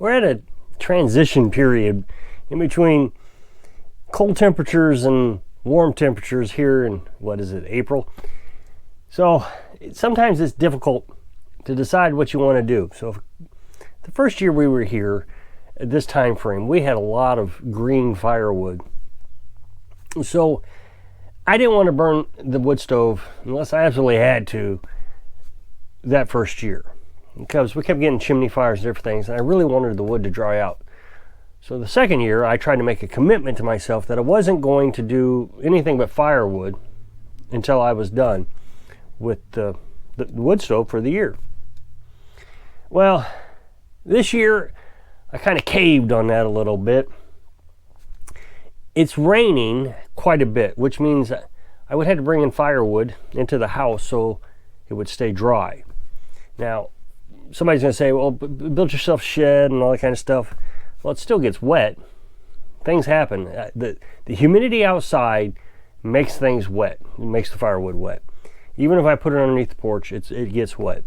we're at a transition period in between cold temperatures and warm temperatures here in, what is it, April? So sometimes it's difficult to decide what you want to do. So the first year we were here at this time frame, we had a lot of green firewood. So I didn't want to burn the wood stove unless I absolutely had to that first year, because we kept getting chimney fires and different things, and I really wanted the wood to dry out. So the second year, I tried to make a commitment to myself that I wasn't going to do anything but firewood until I was done with the wood stove for the year. Well, this year, I kind of caved on that a little bit. It's raining quite a bit, which means I would have to bring in firewood into the house so it would stay dry. Now, somebody's going to say, well, build yourself a shed and all that kind of stuff. Well, it still gets wet. Things happen. The humidity outside makes things wet. It makes the firewood wet. Even if I put it underneath the porch, it gets wet.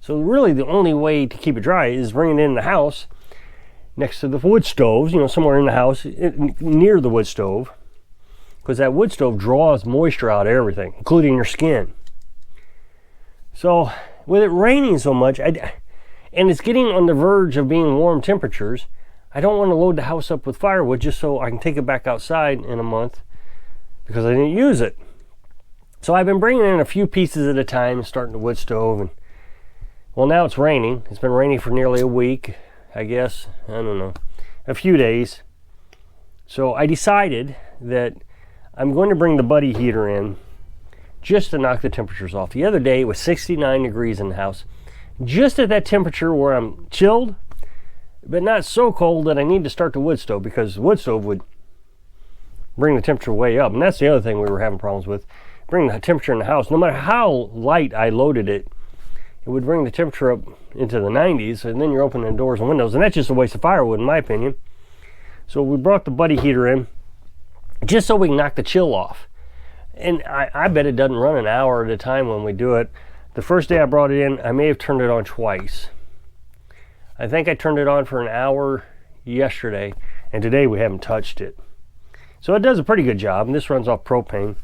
So really the only way to keep it dry is bring it in the house next to the wood stoves, somewhere in the house near the wood stove, because that wood stove draws moisture out of everything, including your skin. So with it raining so much, and it's getting on the verge of being warm temperatures, I don't want to load the house up with firewood just so I can take it back outside in a month because I didn't use it. So I've been bringing in a few pieces at a time, starting the wood stove, and well, now it's raining. It's been raining for nearly a week, I guess. I don't know, a few days. So I decided that I'm going to bring the buddy heater in just to knock the temperatures off. The other day it was 69 degrees in the house, just at that temperature where I'm chilled, but not so cold that I need to start the wood stove, because the wood stove would bring the temperature way up. And that's the other thing we were having problems with, bringing the temperature in the house. No matter how light I loaded it, it would bring the temperature up into the 90s, and then you're opening doors and windows, and that's just a waste of firewood in my opinion. So we brought the buddy heater in just so we can knock the chill off. And I bet it doesn't run an hour at a time when we do it. The first day I brought it in, I may have turned it on twice. I think I turned it on for an hour yesterday, and today we haven't touched it. So it does a pretty good job, and this runs off propane.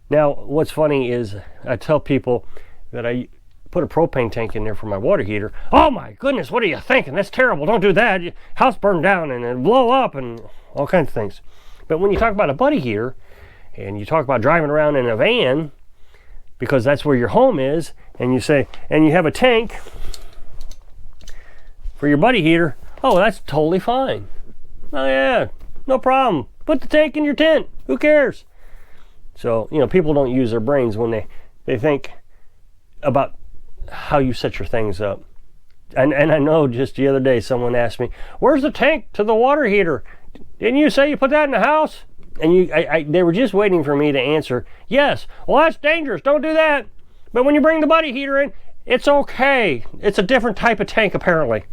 Now, what's funny is I tell people that I put a propane tank in there for my water heater. Oh my goodness, what are you thinking? That's terrible. Don't do that. Your house burned down and it'll blow up and all kinds of things. But when you talk about a buddy heater, and you talk about driving around in a van, because that's where your home is, and you say, and you have a tank for your buddy heater, oh, that's totally fine. Oh yeah, no problem. Put the tank in your tent. Who cares? So, people don't use their brains when they think about how you set your things up. And I know just the other day someone asked me, where's the tank to the water heater? Didn't you say you put that in the house? And they were just waiting for me to answer, yes. Well, that's dangerous. Don't do that. But when you bring the buddy heater in, it's okay. It's a different type of tank, apparently.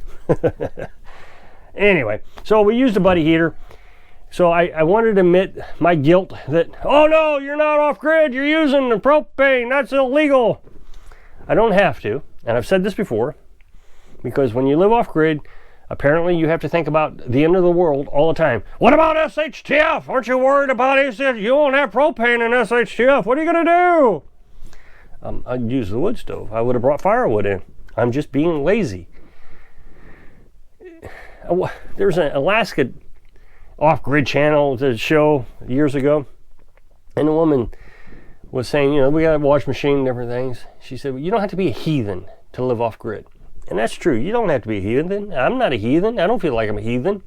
Anyway, so we used a buddy heater. So I wanted to admit my guilt that, oh no, you're not off grid. You're using the propane. That's illegal. I don't have to. And I've said this before, because when you live off grid, apparently you have to think about the end of the world all the time. What about SHTF? Aren't you worried about SHTF? You won't have propane in SHTF. What are you going to do? I'd use the wood stove. I would have brought firewood in. I'm just being lazy. There's an Alaska off-grid channel show years ago, and the woman was saying, we got a wash machine and different things. She said, well, you don't have to be a heathen to live off-grid. And that's true. You don't have to be a heathen. I'm not a heathen. I don't feel like I'm a heathen.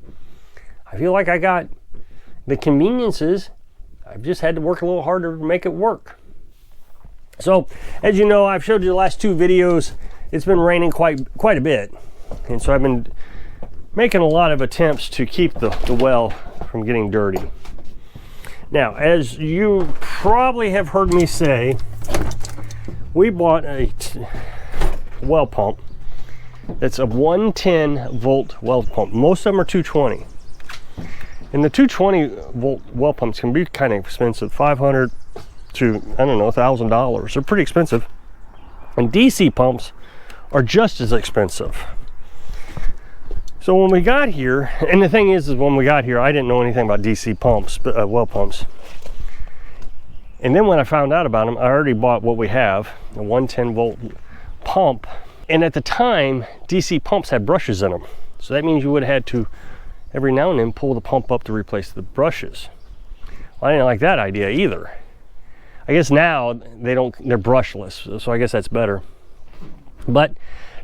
I feel like I got the conveniences. I've just had to work a little harder to make it work. So, as you know, I've showed you the last two videos. It's been raining quite a bit. And so I've been making a lot of attempts to keep the well from getting dirty. Now, as you probably have heard me say, we bought a well pump. It's a 110 volt well pump. Most of them are 220. And the 220 volt well pumps can be kind of expensive, $500 to, I don't know, $1,000. They're pretty expensive. And DC pumps are just as expensive. So when we got here, and the thing is when we got here, I didn't know anything about DC pumps, well pumps. And then when I found out about them, I already bought what we have, a 110 volt pump. And at the time, DC pumps had brushes in them. So that means you would have had to, every now and then, pull the pump up to replace the brushes. Well, I didn't like that idea either. I guess now they're brushless, so I guess that's better. But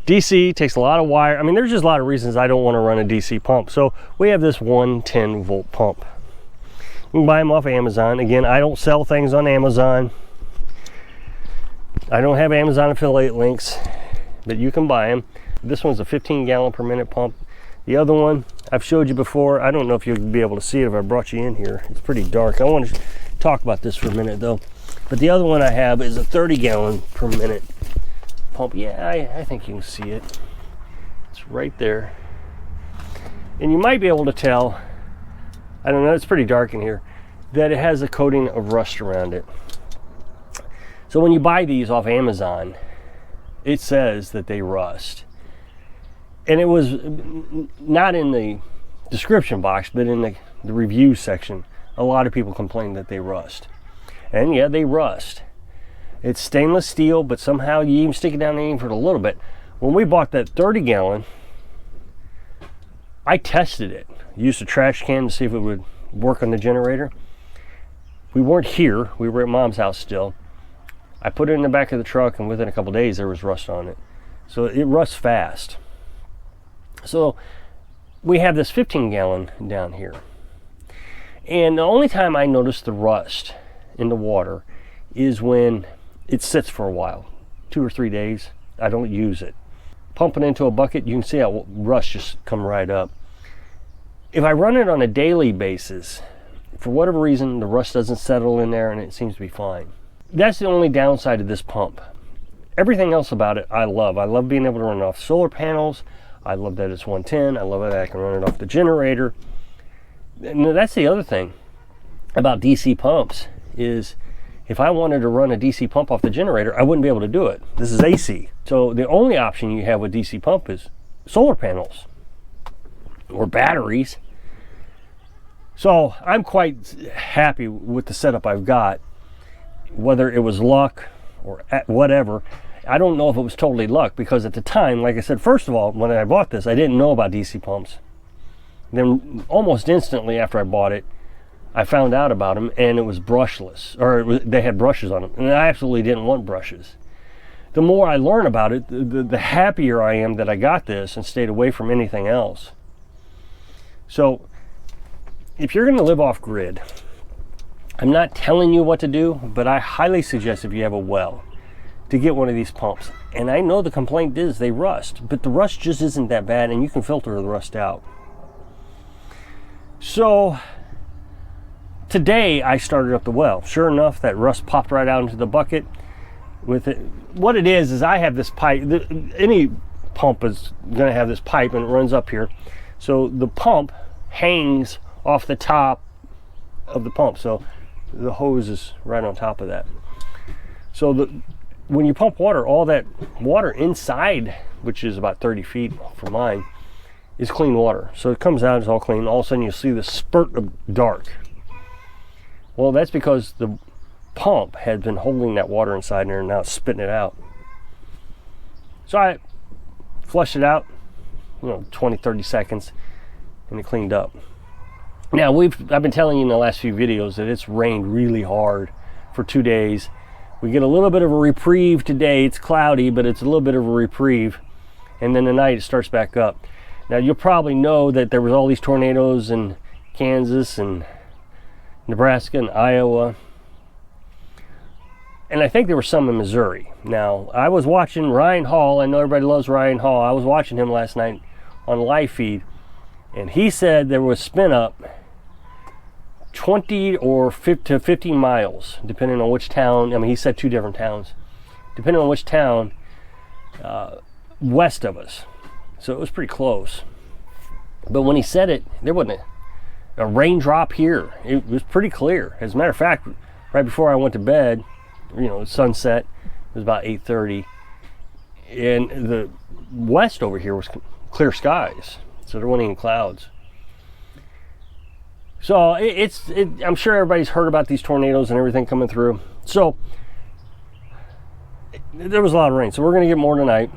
DC takes a lot of wire. I mean, there's just a lot of reasons I don't want to run a DC pump. So we have this 110 volt pump. You can buy them off Amazon. Again, I don't sell things on Amazon. I don't have Amazon affiliate links, but you can buy them. This one's a 15 gallon per minute pump. The other one I've showed you before. I don't know if you'll be able to see it if I brought you in here. It's pretty dark. I want to talk about this for a minute though. But the other one I have is a 30 gallon per minute pump. Yeah, I think you can see it. It's right there. And you might be able to tell, I don't know, it's pretty dark in here, that it has a coating of rust around it. So when you buy these off Amazon, it says that they rust. And it was not in the description box, but in the review section, a lot of people complained that they rust. And yeah, they rust. It's stainless steel, but somehow you even stick it down there for a little bit. When we bought that 30 gallon, I tested it. Used a trash can to see if it would work on the generator. We weren't here. We were at Mom's house still. I put it in the back of the truck, and within a couple days, there was rust on it. So it rusts fast. So we have this 15 gallon down here. And the only time I notice the rust in the water is when it sits for a while, 2 or 3 days. I don't use it. Pump it into a bucket, you can see how rust just come right up. If I run it on a daily basis, for whatever reason, the rust doesn't settle in there and it seems to be fine. That's the only downside of this pump. Everything else about it, I love. I love being able to run it off solar panels. I love that it's 110. I love that I can run it off the generator. And that's the other thing about DC pumps is if I wanted to run a DC pump off the generator, I wouldn't be able to do it. This is AC. So the only option you have with DC pump is solar panels or batteries. So I'm quite happy with the setup I've got, whether it was luck or whatever. I don't know if it was totally luck because at the time, like I said, first of all, when I bought this, I didn't know about DC pumps. Then almost instantly after I bought it, I found out about them and it was brushless, or they had brushes on them, and I absolutely didn't want brushes. The more I learn about it, the happier I am that I got this and stayed away from anything else. So if you're going to live off grid, I'm not telling you what to do, but I highly suggest if you have a well to get one of these pumps. And I know the complaint is they rust, but the rust just isn't that bad and you can filter the rust out. So today I started up the well. Sure enough, that rust popped right out into the bucket with it. What it is I have this pipe. Any pump is going to have this pipe and it runs up here. So the pump hangs off the top of the pump. So the hose is right on top of that. So when you pump water, all that water inside, which is about 30 feet for mine, is clean water. So it comes out, it's all clean. All of a sudden you see this spurt of dark. Well, that's because the pump had been holding that water inside there and now it's spitting it out. So I flushed it out, 20, 30 seconds, and it cleaned up. Now, I've been telling you in the last few videos that it's rained really hard for 2 days. We get a little bit of a reprieve today. It's cloudy, but it's a little bit of a reprieve. And then tonight it starts back up. Now, you'll probably know that there was all these tornadoes in Kansas and Nebraska and Iowa. And I think there were some in Missouri. Now, I was watching Ryan Hall. I know everybody loves Ryan Hall. I was watching him last night on live feed. And he said there was spin up 20 or 50 miles, depending on which town. I mean, he said 2 different towns. Depending on which town, west of us. So it was pretty close. But when he said it, there wasn't a raindrop here. It was pretty clear. As a matter of fact, right before I went to bed, sunset, it was about 8:30. And the west over here was clear skies. So they're winning in clouds. So I'm sure everybody's heard about these tornadoes and everything coming through. So there was a lot of rain, so we're gonna get more tonight.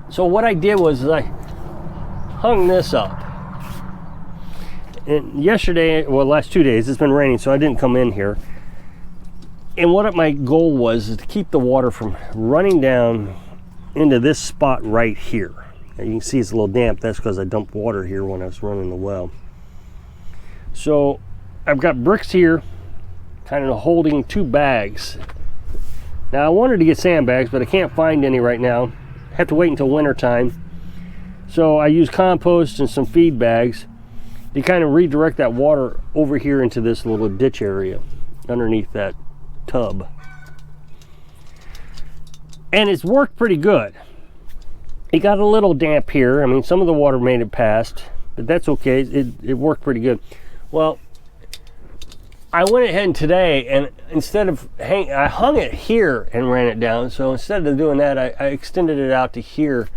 So what I did was I hung this up. And yesterday, well, last 2 days, it's been raining, so I didn't come in here. And what my goal was is to keep the water from running down into this spot right here. Now you can see it's a little damp. That's because I dumped water here when I was running the well. So I've got bricks here, kind of holding 2 bags. Now I wanted to get sandbags, but I can't find any right now. I have to wait until winter time. So I use compost and some feed bags to kind of redirect that water over here into this little ditch area underneath that tub. And it's worked pretty good. It got a little damp here. I mean, some of the water made it past, but that's okay. It worked pretty good. Well, I went ahead today and instead of I hung it here and ran it down. So instead of doing that, I extended it out to here.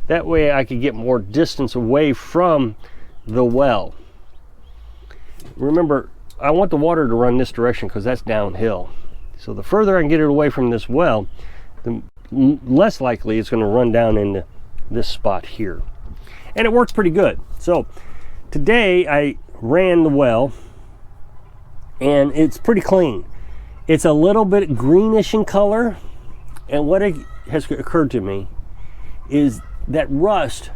That way I could get more distance away from the well. Remember, I want the water to run this direction because that's downhill. So the further I can get it away from this well, the less likely it's going to run down into this spot here. And it works pretty good. So today I ran the well and it's pretty clean. It's a little bit greenish in color, and what has occurred to me is that rust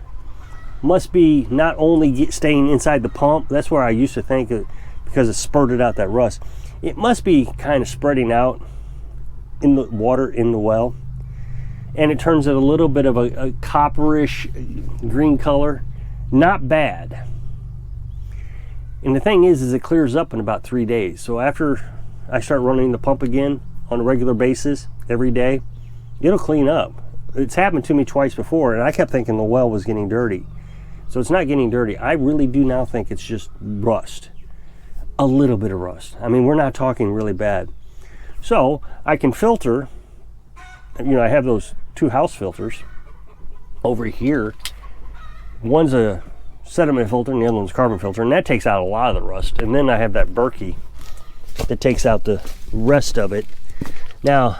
must be not only staying inside the pump. That's where I used to think it, because it spurted out that rust. It must be kind of spreading out in the water in the well, and it turns it a little bit of a copperish green color. Not bad. And the thing is it clears up in about 3 days. So after I start running the pump again on a regular basis every day, it'll clean up. It's happened to me twice before, and I kept thinking the well was getting dirty. So it's not getting dirty. I really do now think it's just rust. A little bit of rust. I mean, we're not talking really bad. So I can filter, I have those 2 house filters over here. One's a sediment filter and the other one's a carbon filter, and that takes out a lot of the rust. And then I have that Berkey that takes out the rest of it. Now,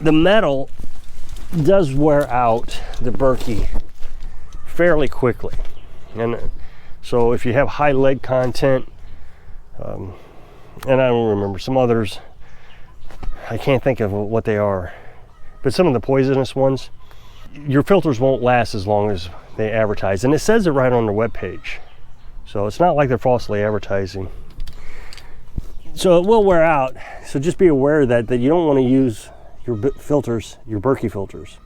the metal does wear out the Berkey fairly quickly, and so if you have high lead content, and I don't remember some others, I can't think of what they are, but some of the poisonous ones, your filters won't last as long as they advertise, and it says it right on their webpage. So it's not like they're falsely advertising. So it will wear out. So just be aware that you don't want to use your filters, your Berkey filters,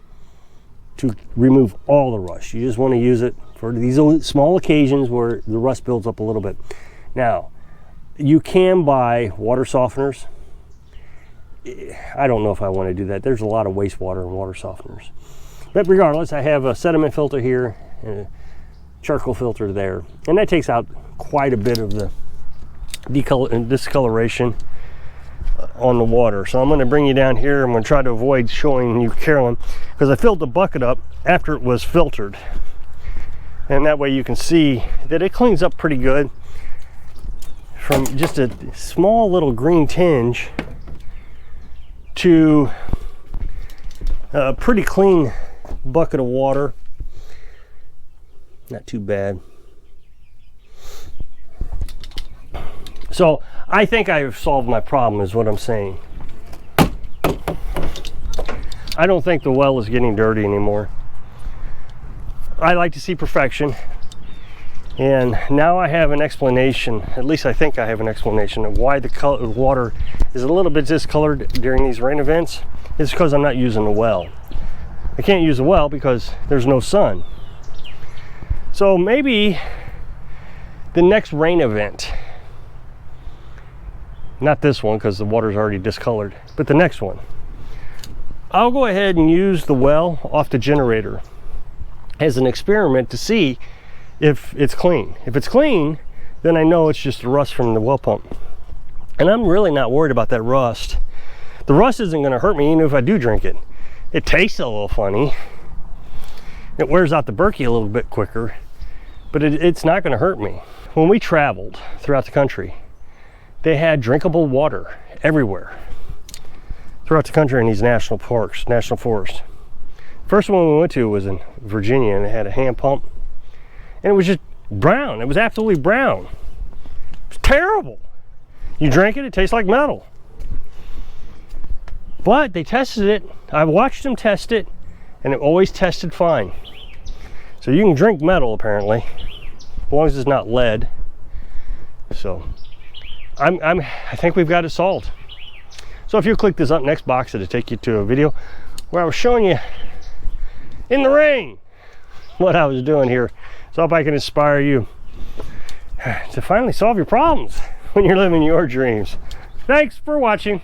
to remove all the rust. You just want to use it for these small occasions where the rust builds up a little bit. Now, you can buy water softeners. I don't know if I want to do that. There's a lot of wastewater in water softeners. But regardless, I have a sediment filter here and a charcoal filter there. And that takes out quite a bit of the discoloration on the water. So I'm going to bring you down here. I'm going to try to avoid showing you Carolyn, because I filled the bucket up after it was filtered, and that way you can see that it cleans up pretty good from just a small little green tinge to a pretty clean bucket of water. Not too bad. So I think I've solved my problem, is what I'm saying. I don't think the well is getting dirty anymore. I like to see perfection, and now I have an explanation, at least I think I have an explanation of why the water is a little bit discolored during these rain events. It's because I'm not using the well. I can't use the well because there's no sun. So maybe the next rain event, not this one because the water's already discolored, but the next one, I'll go ahead and use the well off the generator as an experiment to see if it's clean. If it's clean, then I know it's just the rust from the well pump. And I'm really not worried about that rust. The rust isn't going to hurt me even if I do drink it. It tastes a little funny, It wears out the Berkey a little bit quicker, but it's not going to hurt me. When we traveled throughout the country, they had drinkable water everywhere throughout the country in these national parks, national forests. First one we went to was in Virginia, and it had a hand pump, and it was just brown. It was absolutely brown. It was terrible. You drink it, it tastes like metal. But they tested it. I watched them test it, and it always tested fine. So you can drink metal apparently, as long as it's not lead. So I think we've got it solved. So if you click this up next box, it'll take you to a video where I was showing you in the rain what I was doing here. So I hope I can inspire you to finally solve your problems when you're living your dreams. Thanks for watching.